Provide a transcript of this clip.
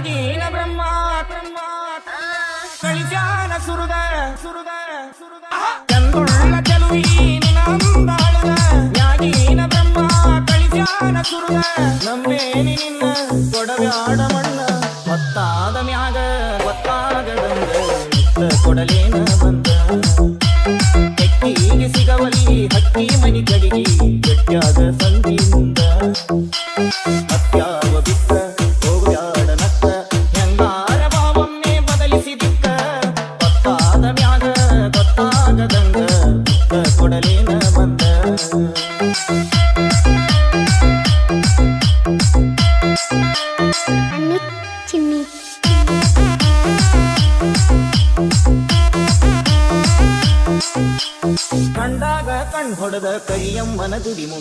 ನ್ಯಾಗೀನ ಬ್ರಹ್ಮ ಕಳಿಸ್ಯಾನ ಸುರುದ ಚಂದುಳ್ಳ ಚೆಲುವಿ ನಿನಂದಾಳದ ನ್ಯಾಗೀನ ಬ್ರಹ್ಮ ಕಳಿಸ್ಯಾನ ಸುರುದ ನಂಬೇನಿ ನಿನ್ನ ಕೊಡಬ್ಯಾಡ ಮಣ್ಣ ಗೊತ್ತಾದ ಮ್ಯಾಗ ಗೊತ್ತಾಗದಂಗ ಕೊಡಲೇನ ಬಂದ ತೆಕ್ಕಿಗೆ ಸಿಗವಲಿ ಹಕ್ಕಿ ಮನಿ ಕಡಿಗಿ ಗಟ್ಯಾಗ ಸಂಧಿ ಮುಂದ ಅತ್ಯಾವ ಬಿತ್ತ ಹೋಗ್ಯಾಡ ನಕ್ಕ ಹೆಂಗಾರ ಬಾವನ್ನೇ ಬದಲಿಸಿದಿಕ್ಕ ಗೊತ್ತಾದ ಮ್ಯಾಗ ಗೊತ್ತಾಗದಂಗ ಕೊಡಲೇನ ಬಂದ ಚಿಮ್ಮಿ ಕಂಡಾಗ ಕಣ್ ಹೊಡೆದ ಕರಿಯಮ್ಮನ ಗುಡಿ